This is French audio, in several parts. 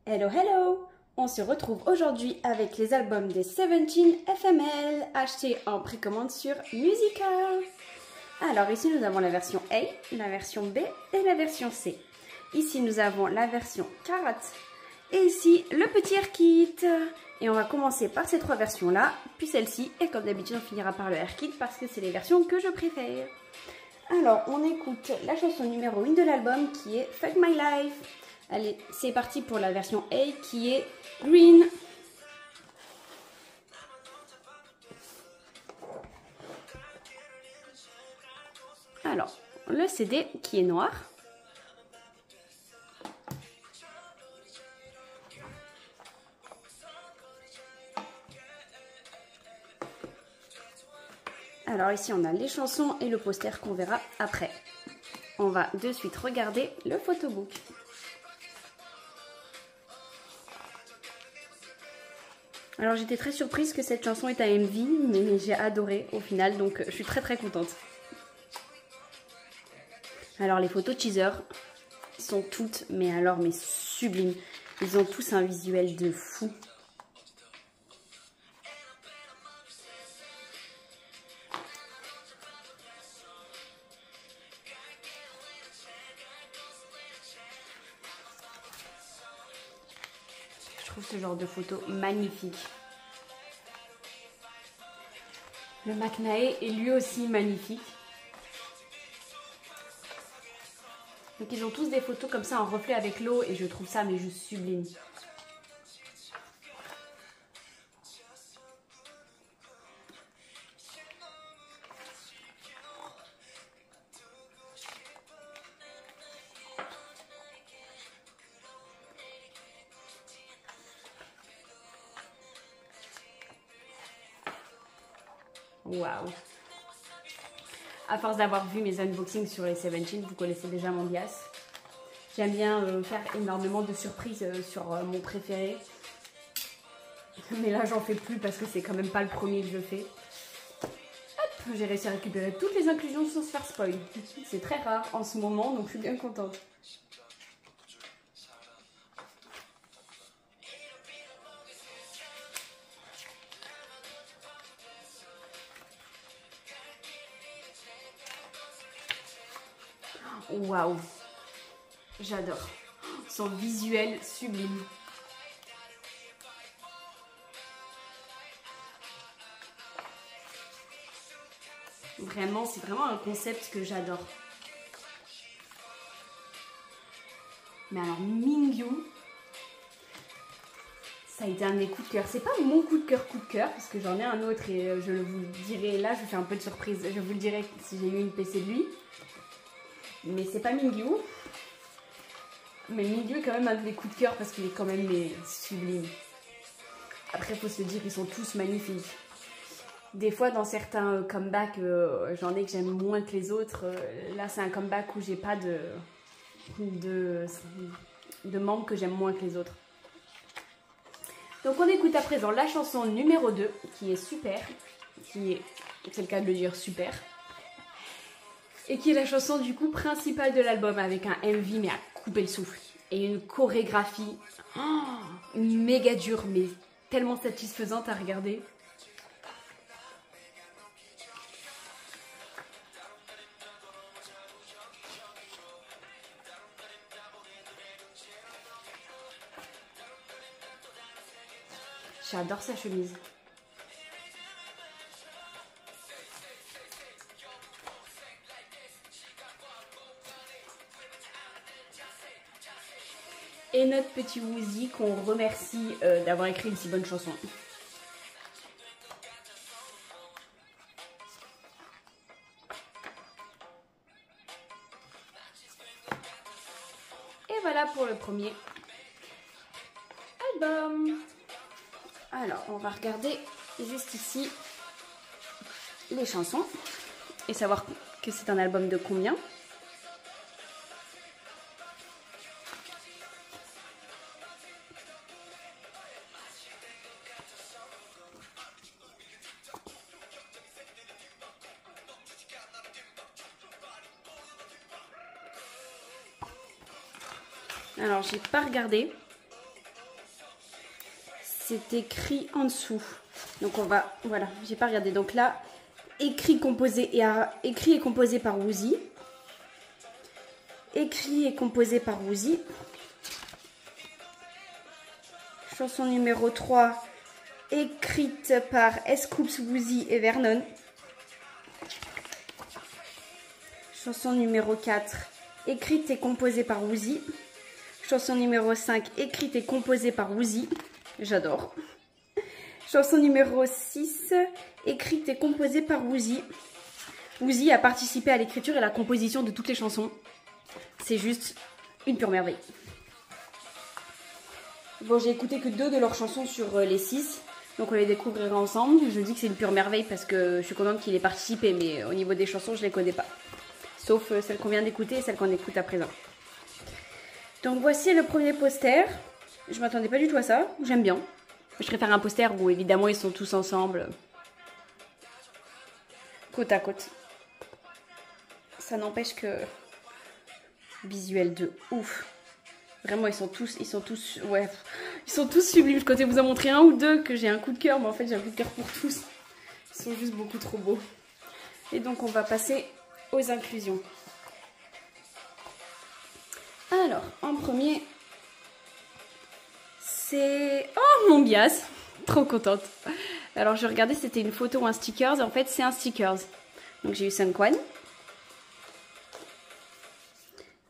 Hello hello! On se retrouve aujourd'hui avec les albums des 17 FML achetés en précommande sur Musica. Alors ici nous avons la version A, la version B et la version C. Ici nous avons la version Carat et ici le petit Air Kit. Et on va commencer par ces trois versions là, puis celle-ci, et comme d'habitude on finira par le Air Kit parce que c'est les versions que je préfère. Alors on écoute la chanson numéro 1 de l'album qui est Fuck My Life. Allez, c'est parti pour la version A qui est Green. Alors, le CD qui est noir. Alors ici on a les chansons et le poster qu'on verra après. On va de suite regarder le photobook. Alors j'étais très surprise que cette chanson est un MV, mais j'ai adoré au final, donc je suis très contente. Alors les photos teaser sont toutes, mais sublimes. Ils ont tous un visuel de fou. Je trouve ce genre de photo magnifique. Le Macnae est lui aussi magnifique. Donc ils ont tous des photos comme ça en reflet avec l'eau et je trouve ça mais juste sublime. Waouh! À force d'avoir vu mes unboxings sur les 17, vous connaissez déjà mon bias. J'aime bien faire énormément de surprises sur mon préféré. Mais là, j'en fais plus parce que c'est quand même pas le premier que je fais. Hop, j'ai réussi à récupérer toutes les inclusions sans se faire spoil. C'est très rare en ce moment, donc je suis bien contente. Waouh, j'adore son visuel sublime. Vraiment, c'est vraiment un concept que j'adore. Mais alors Mingyu, ça a été un de mes coups de cœur. C'est pas mon coup de cœur, parce que j'en ai un autre et je vous le dirai là, je vous fais un peu de surprise. Je vous le dirai si j'ai eu une PC de lui. Mais c'est pas Mingyu. Mais Mingyu est quand même un de mes coups de cœur parce qu'il est quand même sublime. Après, il faut se dire, ils sont tous magnifiques. Des fois, dans certains comebacks, j'en ai que j'aime moins que les autres. Là, c'est un comeback où j'ai pas de membres que j'aime moins que les autres. Donc, on écoute à présent la chanson numéro 2, qui est super. C'est le cas de le dire, super. Et qui est la chanson du coup principale de l'album avec un MV mais à couper le souffle. Et une chorégraphie méga dure mais tellement satisfaisante à regarder. J'adore sa chemise. Et notre petit Woozy qu'on remercie d'avoir écrit une si bonne chanson. Et voilà pour le premier album. Alors, on va regarder juste ici les chansons et savoir que c'est un album de combien. Alors, j'ai pas regardé. c'est écrit en dessous. Donc on va, voilà, j'ai pas regardé. Donc là, écrit et composé par Woozi. Écrit et composé par Woozi. Chanson numéro 3, écrite par S-Coups, Woozi et Vernon. Chanson numéro 4, écrite et composée par Woozi. Chanson numéro 5, écrite et composée par Woozi. J'adore. Chanson numéro 6, écrite et composée par Woozi. Woozi a participé à l'écriture et la composition de toutes les chansons. C'est juste une pure merveille. Bon, j'ai écouté que 2 de leurs chansons sur les 6. Donc on les découvrira ensemble. Je dis que c'est une pure merveille parce que je suis contente qu'il ait participé. Mais au niveau des chansons, je ne les connais pas. Sauf celles qu'on vient d'écouter et celles qu'on écoute à présent. Donc voici le premier poster. Je m'attendais pas du tout à ça. J'aime bien. Je préfère un poster où évidemment ils sont tous ensemble. Côte à côte. Ça n'empêche que... Visuel de ouf. Vraiment, ils sont tous, ouais, ils sont tous sublimes. Je comptais vous en montrer un ou deux que j'ai un coup de cœur, mais en fait, j'ai un coup de cœur pour tous. Ils sont juste beaucoup trop beaux. Et donc, on va passer aux inclusions. Alors, en premier, c'est... Oh, mon bias. Trop contente. Alors, je regardais, c'était une photo ou un sticker. En fait, c'est un sticker. Donc, j'ai eu Seungkwan.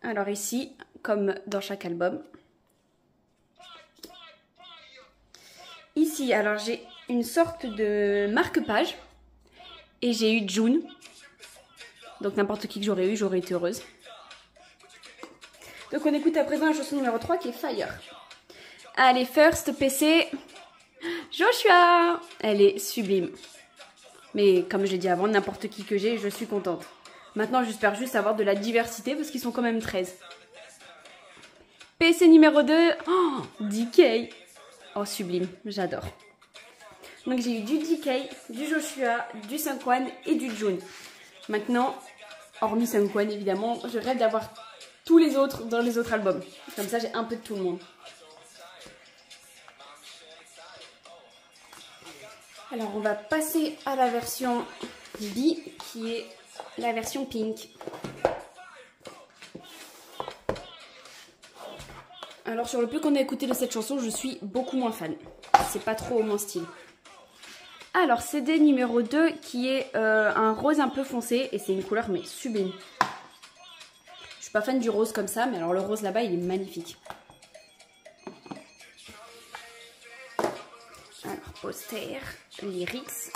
Alors ici, comme dans chaque album. Ici, alors j'ai une sorte de marque-page. Et j'ai eu June. Donc n'importe qui que j'aurais été heureuse. Donc on écoute à présent la chanson numéro 3 qui est Fire. Allez, first PC. Joshua. Elle est sublime. Mais comme j'ai dit avant, n'importe qui que j'ai, je suis contente. Maintenant, j'espère juste avoir de la diversité parce qu'ils sont quand même 13. PC numéro 2. Oh, DK. Oh, sublime. J'adore. Donc, j'ai eu du DK, du Joshua, du Seungkwan et du June. Maintenant, hormis Seungkwan, évidemment, je rêve d'avoir tous les autres dans les autres albums. Comme ça, j'ai un peu de tout le monde. Alors, on va passer à la version B qui est... la version pink. Alors sur le peu qu'on a écouté de cette chanson, je suis beaucoup moins fan. C'est pas trop mon style. Alors CD numéro 2 qui est un rose un peu foncé et c'est une couleur mais sublime. Je suis pas fan du rose comme ça, mais alors le rose là-bas il est magnifique. Alors poster, lyrics.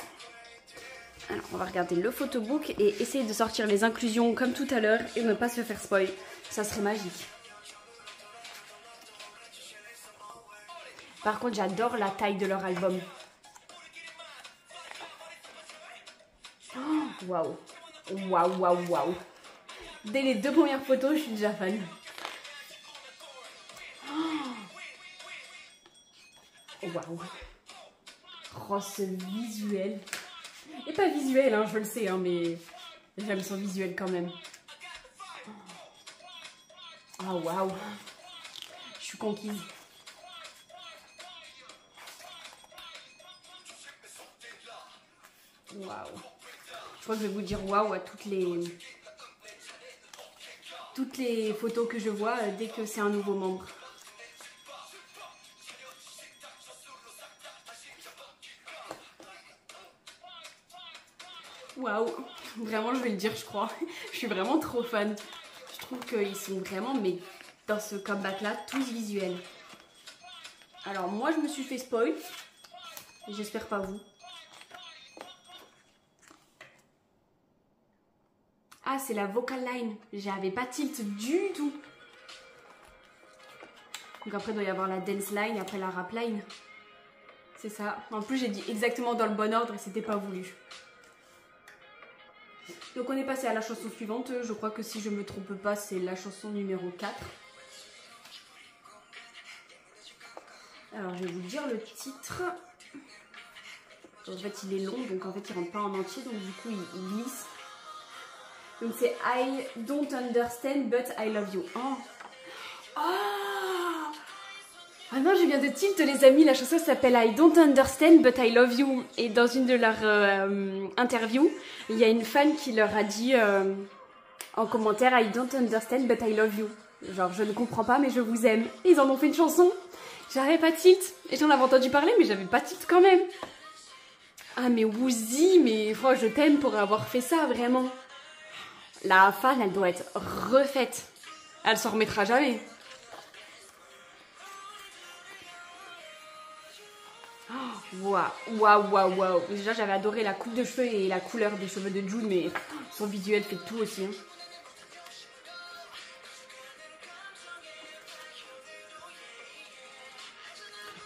Alors, on va regarder le photobook et essayer de sortir les inclusions comme tout à l'heure et ne pas se faire spoil. Ça serait magique. Par contre, j'adore la taille de leur album. Waouh. Waouh, waouh, waouh. Dès les 2 premières photos, je suis déjà fan. Waouh. Oh, ce visuel. Et pas visuel, hein, je le sais, hein, mais j'aime son visuel quand même. Oh, waouh. Je suis conquise. Waouh. Je crois que je vais vous dire waouh à toutes les photos que je vois dès que c'est un nouveau membre. Waouh, vraiment je vais le dire je crois, je suis vraiment trop fan. Je trouve qu'ils sont vraiment, mais dans ce comeback là, tous visuels. Alors moi je me suis fait spoil, j'espère pas vous. Ah c'est la vocal line, j'avais pas tilt du tout. Donc après il doit y avoir la dance line, après la rap line. C'est ça, en plus j'ai dit exactement dans le bon ordre et c'était pas voulu. Donc on est passé à la chanson suivante, je crois que si je me trompe pas c'est la chanson numéro 4. Alors je vais vous dire le titre. En fait il est long donc en fait il rentre pas en entier donc du coup il glisse. Donc c'est I don't understand but I love you. Oh, oh Ah non, je viens de tilt les amis, la chanson s'appelle I Don't Understand But I Love You. Et dans une de leurs interviews, il y a une fan qui leur a dit en commentaire I Don't Understand But I Love You. Genre, je ne comprends pas mais je vous aime. Et ils en ont fait une chanson. J'avais pas tilt. Et j'en avais entendu parler mais j'avais pas tilt quand même. Ah mais Woozi, mais je t'aime pour avoir fait ça, vraiment. La fan, elle doit être refaite. Elle s'en remettra jamais. Waouh, waouh, waouh, waouh. Déjà, j'avais adoré la coupe de cheveux et la couleur des cheveux de June, mais son visuel fait tout aussi. Hein.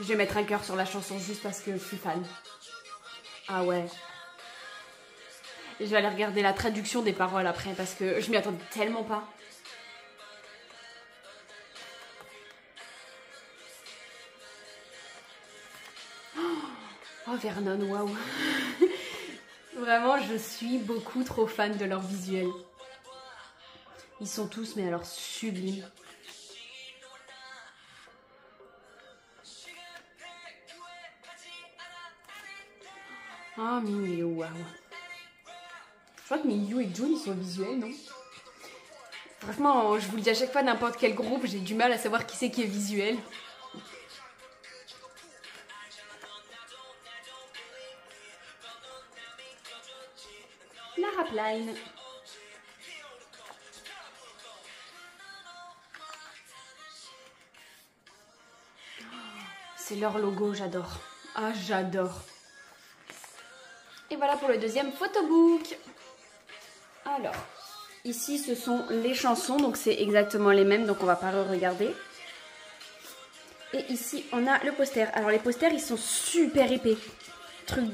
Je vais mettre un cœur sur la chanson juste parce que je suis fan. Ah ouais. Et je vais aller regarder la traduction des paroles après parce que je m'y attendais tellement pas. Oh Vernon, waouh. Vraiment, je suis beaucoup trop fan de leur visuel. Ils sont tous, mais alors sublimes. Oh Miyu, waouh. Je crois que Miyu et June, ils sont visuels, non? Franchement, je vous le dis à chaque fois, n'importe quel groupe, j'ai du mal à savoir qui c'est qui est visuel. La rapline. C'est leur logo, j'adore. Ah, j'adore. Et voilà pour le deuxième photobook. Alors, ici ce sont les chansons, donc c'est exactement les mêmes, donc on va pas regarder. Et ici on a le poster. Alors les posters ils sont super épais. Truc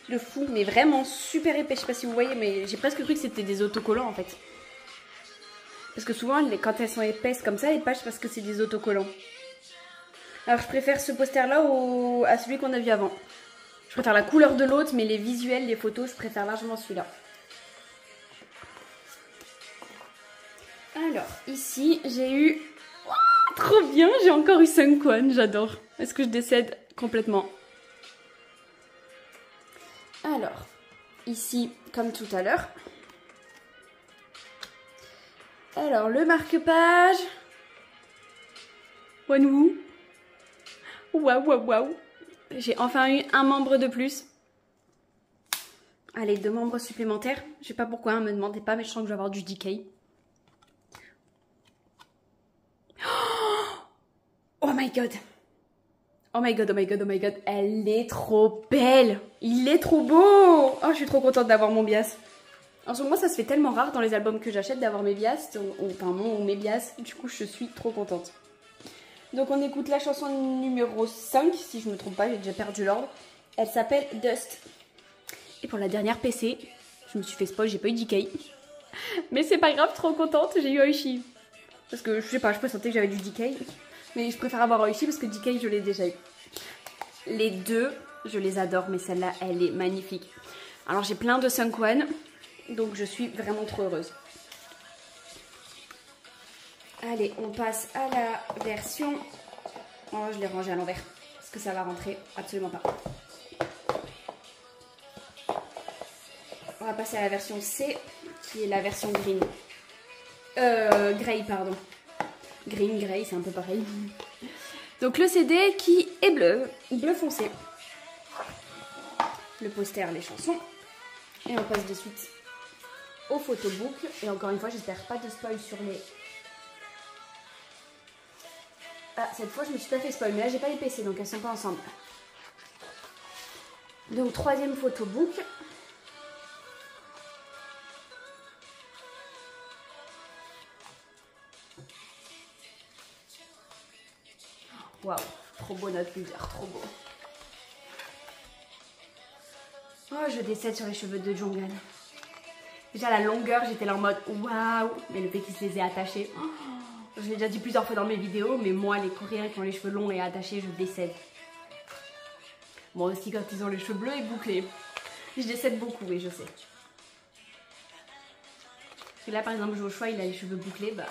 de fou, mais vraiment super épais. Je sais pas si vous voyez, mais j'ai presque cru que c'était des autocollants en fait. Parce que souvent quand elles sont épaisses comme ça, les pages, parce que c'est des autocollants. Alors je préfère ce poster là à celui qu'on a vu avant. Je préfère la couleur de l'autre, mais les visuels, les photos, je préfère largement celui-là. Alors, ici, j'ai eu... Oh, trop bien, j'ai encore eu Seungkwan, j'adore. Est-ce que je décède complètement? Alors, ici, comme tout à l'heure. Alors, le marque-page. Wonwoo. Waouh, waouh, waouh. J'ai enfin eu un membre de plus. Allez, 2 membres supplémentaires. Je sais pas pourquoi, ne me demandez pas, mais je sens que je vais avoir du DK. Oh my god. Oh my god, oh my god, oh my god. Elle est trop belle. Il est trop beau. Oh, je suis trop contente d'avoir mon bias. En ce moment, ça se fait tellement rare dans les albums que j'achète d'avoir mes bias. Enfin, mes bias. Du coup, je suis trop contente. Donc, on écoute la chanson numéro 5. Si je me trompe pas, j'ai déjà perdu l'ordre. Elle s'appelle Dust. Et pour la dernière PC, je me suis fait spoil, j'ai pas eu DK. Mais c'est pas grave, trop contente, j'ai eu Oishi. Parce que, je sais pas, je pressentais que j'avais du DK. Mais je préfère avoir Oishi parce que DK, je l'ai déjà eu. Les deux, je les adore, mais celle-là, elle est magnifique. Alors, j'ai plein de Seungkwan, donc je suis vraiment trop heureuse. Allez, on passe à la version... Oh, je l'ai rangée à l'envers. Est-ce que ça va rentrer? Absolument pas. On va passer à la version C, qui est la version green. Grey, pardon. Green, grey, c'est un peu pareil. Donc le CD qui est bleu, bleu foncé. Le poster, les chansons. Et on passe de suite au photobook. Et encore une fois, j'espère pas de spoil sur les... Ah, cette fois, je me suis pas fait spoil, mais là, j'ai pas les PC, donc elles sont pas ensemble. Donc, 3e photobook. Waouh, trop beau notre loser, trop beau. Oh, je décède sur les cheveux de Jonghan. Déjà, la longueur, j'étais là en mode waouh, mais le fait qu'il se les ait attachés... Oh, je l'ai déjà dit plusieurs fois dans mes vidéos, mais moi, les Coréens qui ont les cheveux longs et attachés, je décède. Moi aussi, quand ils ont les cheveux bleus et bouclés. Je décède beaucoup, oui, je sais. Et là, par exemple, Joshua, il a les cheveux bouclés, bah,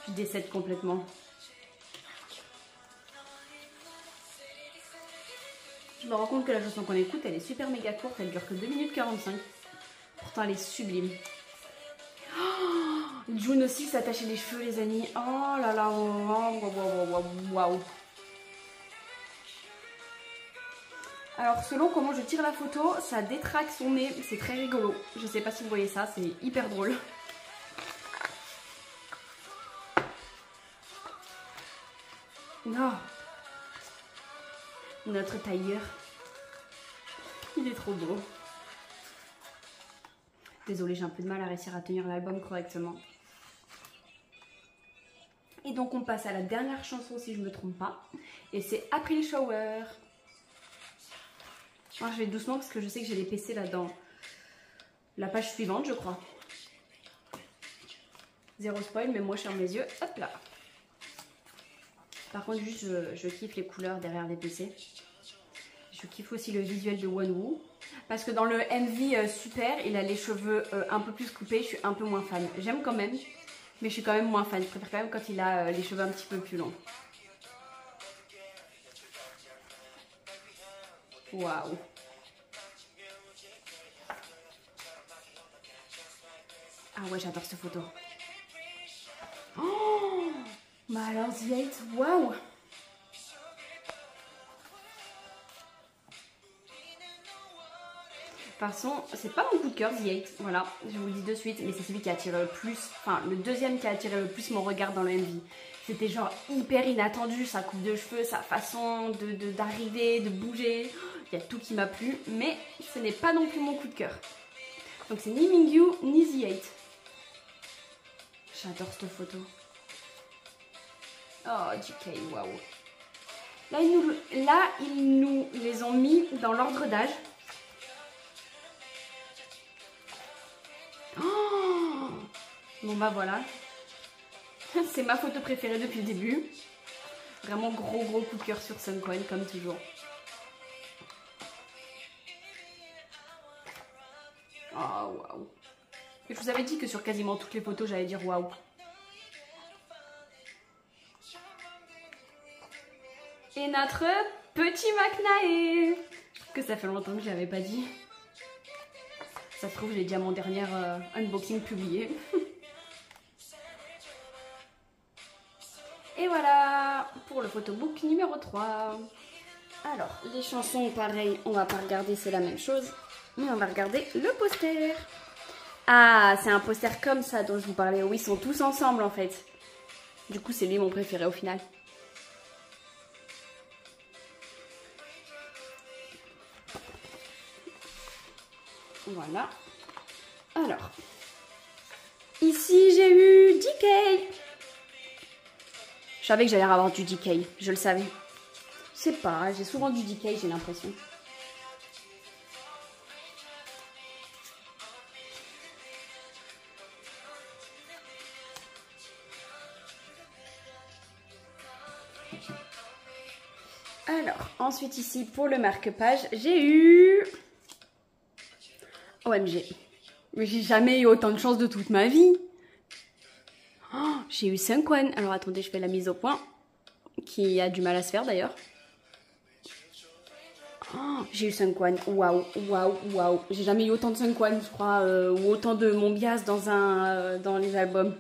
je décède complètement. Je me rends compte que la chanson qu'on écoute, elle est super méga courte, elle dure que 2 minutes 45. Pourtant, elle est sublime. Oh, June aussi s'attachait les cheveux, les amis. Oh là là, waouh. Alors, selon comment je tire la photo, ça détraque son nez. C'est très rigolo. Je sais pas si vous voyez ça, c'est hyper drôle. Oh. Notre tailleur. Il est trop beau. Désolée, j'ai un peu de mal à réussir à tenir l'album correctement. Et donc on passe à la dernière chanson si je ne me trompe pas. Et c'est April Shower. Alors, je vais doucement parce que je sais que j'ai les PC là dans la page suivante, je crois. Zéro spoil, mais moi je ferme mes yeux. Hop là. Par contre, juste je kiffe les couleurs derrière les PC. Je kiffe aussi le visuel de Wonwoo. Parce que dans le MV Super, il a les cheveux un peu plus coupés. Je suis un peu moins fan. J'aime quand même, mais je suis quand même moins fan. Je préfère quand même quand il a les cheveux un petit peu plus longs. Waouh. Ah ouais, j'adore cette photo. Oh, mais alors The 8, waouh. De toute façon, c'est pas mon coup de cœur, The 8, voilà, je vous le dis de suite, mais c'est celui qui a attiré le plus, enfin le deuxième qui a attiré le plus mon regard dans le MV. C'était genre hyper inattendu, sa coupe de cheveux, sa façon d'arriver, de bouger, il y a tout qui m'a plu, mais ce n'est pas non plus mon coup de cœur. Donc c'est ni Mingyu, ni The 8. J'adore cette photo. Oh, JK, waouh. Là, ils nous les ont mis dans l'ordre d'âge. Oh, bon bah voilà, c'est ma photo préférée depuis le début. Vraiment gros coup de cœur sur Sunkwon comme toujours. Oh waouh. Je vous avais dit que sur quasiment toutes les photos j'allais dire waouh. Et notre petit Maknae. Je trouve que ça fait longtemps que je l'avais pas dit. Ça se trouve, j'ai déjà mon dernier unboxing publié. Et voilà pour le photobook numéro 3. Alors, les chansons, pareil, on va pas regarder, c'est la même chose. Mais on va regarder le poster. Ah, c'est un poster comme ça dont je vous parlais. Oui, ils sont tous ensemble en fait. Du coup, c'est lui mon préféré au final. Voilà. Alors, ici j'ai eu DK. Je savais que j'allais avoir du DK, je le savais. Je sais pas, j'ai souvent du DK, j'ai l'impression. Alors, ensuite ici pour le marque-page, j'ai eu... OMG. Mais j'ai jamais eu autant de chance de toute ma vie. Oh, j'ai eu Sunkwon. Alors attendez, je fais la mise au point. Qui a du mal à se faire d'ailleurs. Oh, j'ai eu Sunkwon. Waouh. J'ai jamais eu autant de Sunkwon, je crois. Ou autant de Monbias dans les albums.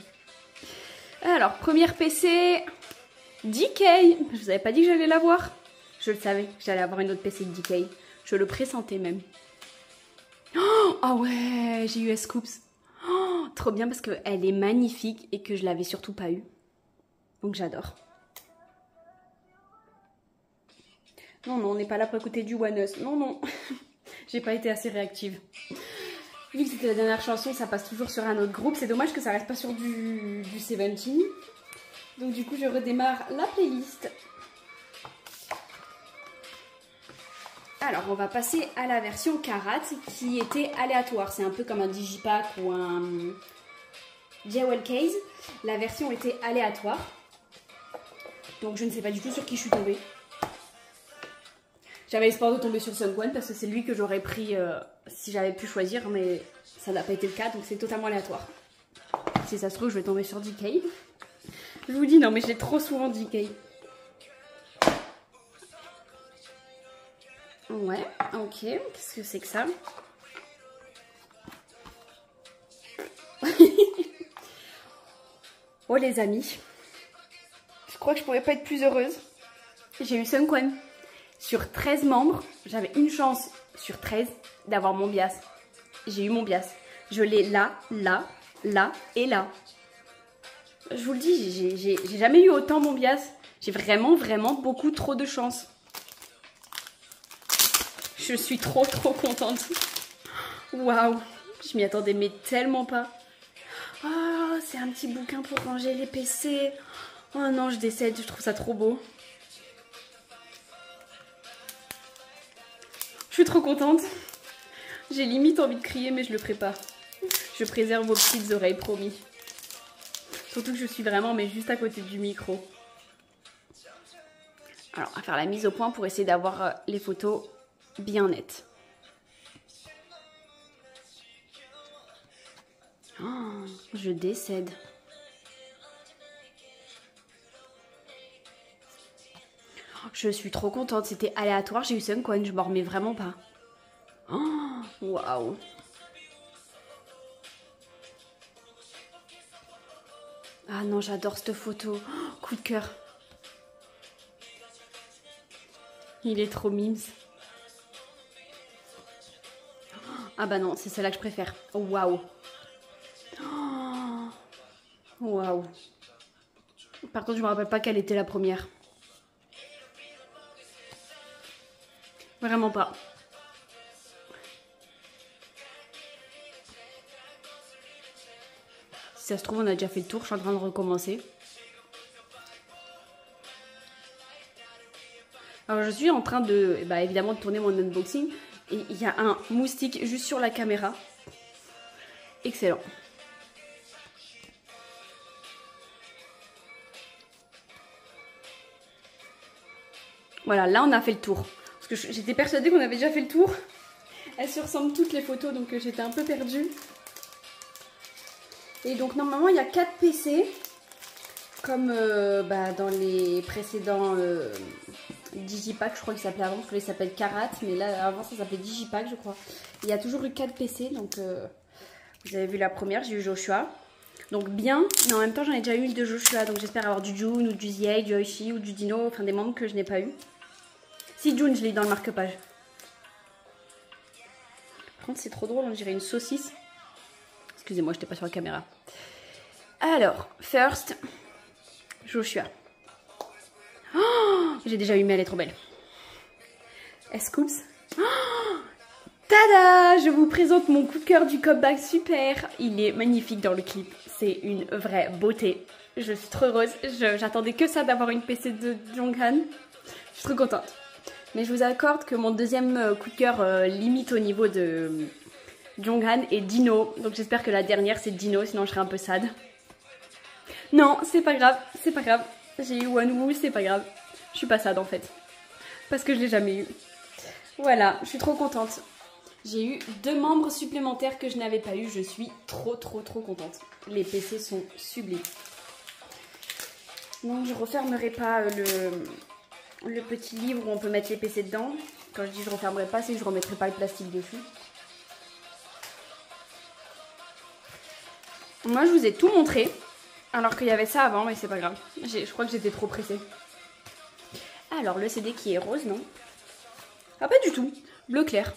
Alors, première PC. DK. Je vous avais pas dit que j'allais l'avoir. Je le savais que j'allais avoir une autre PC de DK. Je le pressentais même. Ah oh ouais, j'ai eu S-Coops. Oh, trop bien parce qu'elle est magnifique et que je l'avais surtout pas eu. Donc j'adore. Non, on n'est pas là pour écouter du One Us. Non. J'ai pas été assez réactive. Vu que c'était la dernière chanson, ça passe toujours sur un autre groupe. C'est dommage que ça reste pas sur du 17. Donc du coup, je redémarre la playlist. Alors, on va passer à la version Karat qui était aléatoire. C'est un peu comme un Digipack ou un Jewel Case. La version était aléatoire. Donc, je ne sais pas du tout sur qui je suis tombée. J'avais espoir de tomber sur Sunkwon parce que c'est lui que j'aurais pris si j'avais pu choisir. Mais ça n'a pas été le cas, donc c'est totalement aléatoire. Si ça se trouve, je vais tomber sur DK. Je vous dis, non, mais j'ai trop souvent DK. Ouais, ok. Qu'est-ce que c'est que ça? Oh les amis, je crois que je pourrais pas être plus heureuse. J'ai eu Sunkwon. Sur 13 membres, j'avais une chance sur 13 d'avoir mon bias. J'ai eu mon bias. Je l'ai là, là, là et là. Je vous le dis, j'ai jamais eu autant mon bias. J'ai vraiment beaucoup trop de chance. Je suis trop contente. Waouh, je m'y attendais mais tellement pas. Oh, c'est un petit bouquin pour ranger les PC. Oh non, je décède, je trouve ça trop beau. Je suis trop contente. J'ai limite envie de crier, mais je le ferai pas. Je préserve vos petites oreilles, promis. Surtout que je suis vraiment, mais juste à côté du micro. Alors, on va faire la mise au point pour essayer d'avoir les photos bien nettes. Oh, je décède. Je suis trop contente. C'était aléatoire. J'ai eu Sunkwon. Je m'en remets vraiment pas. Oh, waouh. Ah non, j'adore cette photo. Oh, coup de cœur. Il est trop mimes. Ah bah non, c'est celle-là que je préfère. Waouh. Waouh. Par contre, je me rappelle pas quelle était la première. Vraiment pas. Si ça se trouve, on a déjà fait le tour. Je suis en train de recommencer. Alors, je suis en train de, évidemment, de tourner mon unboxing. Et il y a un moustique juste sur la caméra. Excellent. Voilà, là, on a fait le tour. Parce que j'étais persuadée qu'on avait déjà fait le tour. Elles se ressemblent toutes les photos, donc j'étais un peu perdue. Et donc, normalement, il y a 4 PC. Comme dans les précédents Digipack, je crois qu'il s'appelait avant, parce que là, il s'appelle Karat. Mais là, avant, ça s'appelait Digipack, je crois. Il y a toujours eu 4 PC, donc vous avez vu la première, j'ai eu Joshua. Donc bien, mais en même temps, j'en ai déjà eu une de Joshua. Donc j'espère avoir du Jun, ou du Ziei, du Oishi, ou du Dino, enfin des membres que je n'ai pas eu. Si, Jun, je l'ai eu dans le marque-page. Par contre, c'est trop drôle, on dirait une saucisse. Excusez-moi, je n'étais pas sur la caméra. Alors, first, Joshua. Oh, j'ai déjà eu, mais elle est trop belle. Scoops. Oh, tada! Je vous présente mon coup de cœur du comeback super. Il est magnifique dans le clip. C'est une vraie beauté. Je suis trop heureuse. J'attendais que ça d'avoir une PC de Jonghan. Je suis trop contente. Mais je vous accorde que mon deuxième coup de cœur limite au niveau de Jonghan est Dino. Donc j'espère que la dernière c'est Dino, sinon je serai un peu sad. Non, c'est pas grave, c'est pas grave. J'ai eu Wonwoo, c'est pas grave. Je suis pas sad en fait. Parce que je l'ai jamais eu. Voilà, je suis trop contente. J'ai eu 2 membres supplémentaires que je n'avais pas eu. Je suis trop contente. Les PC sont sublimes. Donc je refermerai pas le petit livre où on peut mettre les PC dedans. Quand je dis je refermerai pas, c'est que je remettrai pas le plastique dessus. Moi je vous ai tout montré. Alors qu'il y avait ça avant, mais c'est pas grave. Je crois que j'étais trop pressée. Alors le CD qui est rose, non? Ah pas du tout. Bleu clair.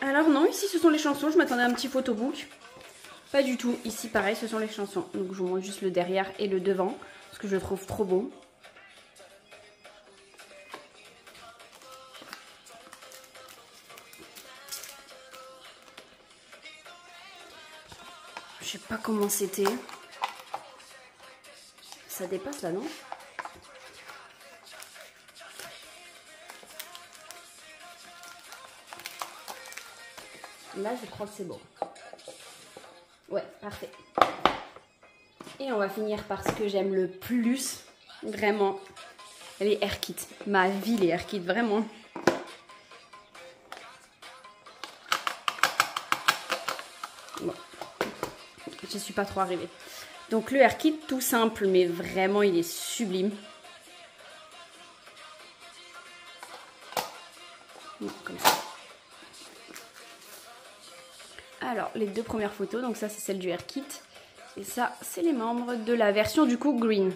Alors non, ici ce sont les chansons, je m'attendais à un petit photobook. Pas du tout, ici pareil, ce sont les chansons. Donc je vous montre juste le derrière et le devant, parce que je le trouve trop beau. Je sais pas comment c'était. Ça dépasse là, non? Là, je crois que c'est bon. Ouais, parfait. Et on va finir par ce que j'aime le plus, vraiment, les Air Kits. Ma vie, les Air Kits, vraiment. Bon, je suis pas trop arrivée. Donc le hair kit tout simple, mais vraiment il est sublime. Comme ça. Alors les deux premières photos, donc ça c'est celle du hair kit. Et ça c'est les membres de la version du coup green.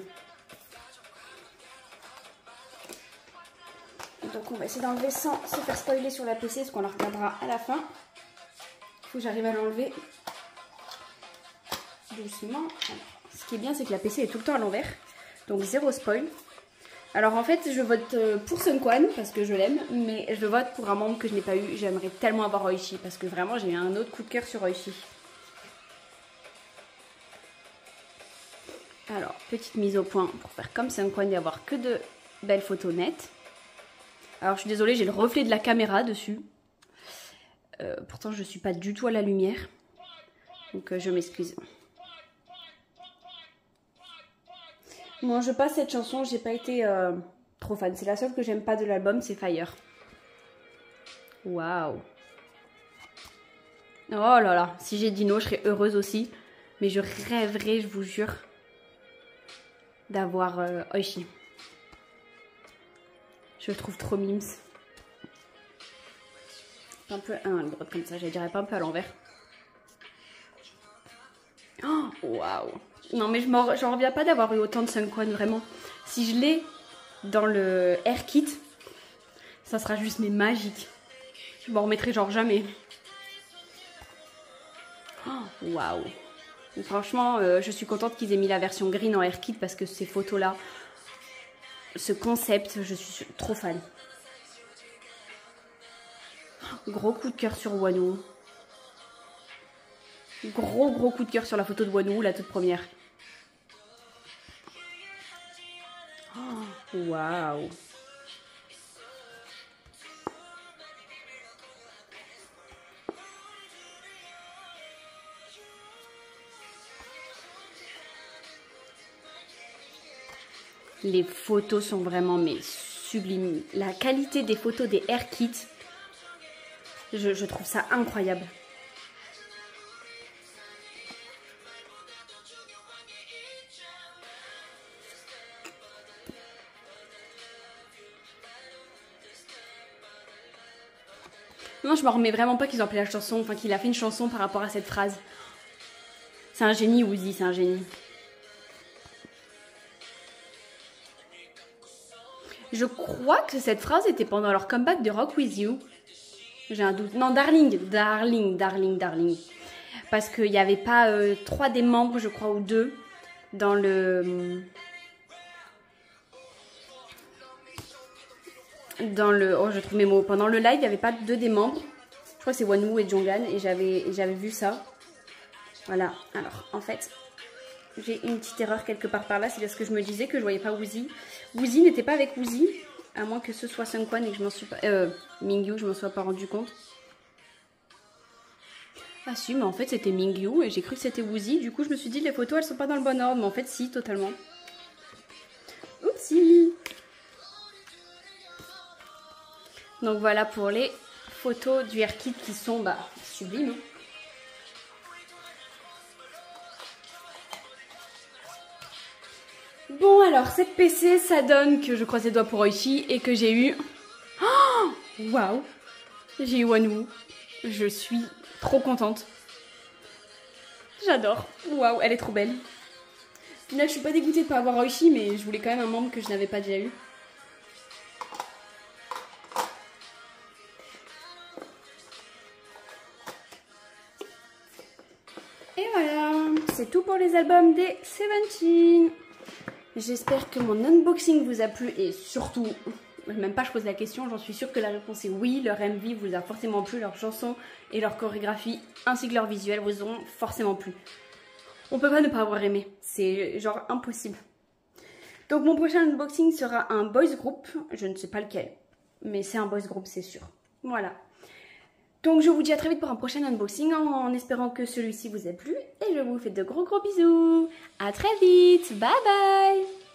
Donc on va essayer d'enlever sans se faire spoiler sur la PC, parce qu'on la regardera à la fin. Il faut que j'arrive à l'enlever doucement. Alors, ce qui est bien, c'est que la PC est tout le temps à l'envers, donc zéro spoil. Alors en fait, je vote pour Seungkwan parce que je l'aime, mais je vote pour un membre que je n'ai pas eu. J'aimerais tellement avoir Oishi parce que vraiment j'ai eu un autre coup de cœur sur Oishi. Alors, petite mise au point pour faire comme Seungkwan et avoir que de belles photos nettes. Alors je suis désolée, j'ai le reflet de la caméra dessus. Pourtant je ne suis pas du tout à la lumière. Donc je m'excuse. Bon, je passe cette chanson, j'ai pas été trop fan. C'est la seule que j'aime pas de l'album, c'est Fire. Waouh. Oh là là, si j'ai Dino, je serais heureuse aussi. Mais je rêverais, je vous jure, d'avoir Oishi. Je le trouve trop mimes. Un peu le droit comme ça, je dirais pas un peu à l'envers. Oh, waouh. Non mais j'en reviens pas d'avoir eu autant de Seungkwan, vraiment. Si je l'ai dans le hair kit, ça sera juste mais magique. Je m'en remettrai genre jamais. Oh, waouh. Franchement, je suis contente qu'ils aient mis la version green en hair kit parce que ces photos-là, ce concept, je suis trop fan. Gros coup de cœur sur Wonwoo. Gros coup de cœur sur la photo de Wonwoo, la toute première. Oh, waouh. Les photos sont vraiment mais sublimes. La qualité des photos des hair kits, je trouve ça incroyable. Non, je me remets vraiment pas qu'ils ont appelé la chanson, enfin qu'il a fait une chanson par rapport à cette phrase. C'est un génie, Woozi, c'est un génie. Je crois que cette phrase était pendant leur comeback de Rock With You. J'ai un doute. Non, Darling. Parce qu'il n'y avait pas 3 des membres, je crois, ou 2 dans le... Oh, je trouve mes mots. Pendant le live, il n'y avait pas 2 des membres. Je crois que c'est Wonwoo et Jonghan. Et j'avais vu ça. Voilà. Alors, en fait, j'ai une petite erreur quelque part par là. C'est parce que je me disais que je voyais pas Woozi. Woozi n'était pas avec Woozi. À moins que ce soit Seungkwan et que je m'en suis pas... Mingyu, je m'en sois pas rendu compte. Ah si, mais en fait c'était Mingyu et j'ai cru que c'était Woozi. Du coup je me suis dit les photos elles sont pas dans le bon ordre. Mais en fait si, totalement. Oupsie. Donc voilà pour les photos du hair kit qui sont sublimes. Bon alors cette PC ça donne que je croise les doigts pour Oishi et que j'ai eu... Oh, waouh. J'ai eu Wonwoo. Je suis trop contente. J'adore. Waouh, elle est trop belle. Au final je suis pas dégoûtée de pas avoir Oishi, mais je voulais quand même un membre que je n'avais pas déjà eu. Et voilà, c'est tout pour les albums des Seventeen. J'espère que mon unboxing vous a plu et surtout, même pas je pose la question, j'en suis sûre que la réponse est oui. Leur MV vous a forcément plu, leurs chansons et leur chorégraphie ainsi que leur visuel vous ont forcément plu. On peut pas ne pas avoir aimé, c'est genre impossible. Donc mon prochain unboxing sera un boys group, je ne sais pas lequel, mais c'est un boys group c'est sûr. Voilà. Donc je vous dis à très vite pour un prochain unboxing en espérant que celui-ci vous ait plu. Et je vous fais de gros bisous. À très vite. Bye bye.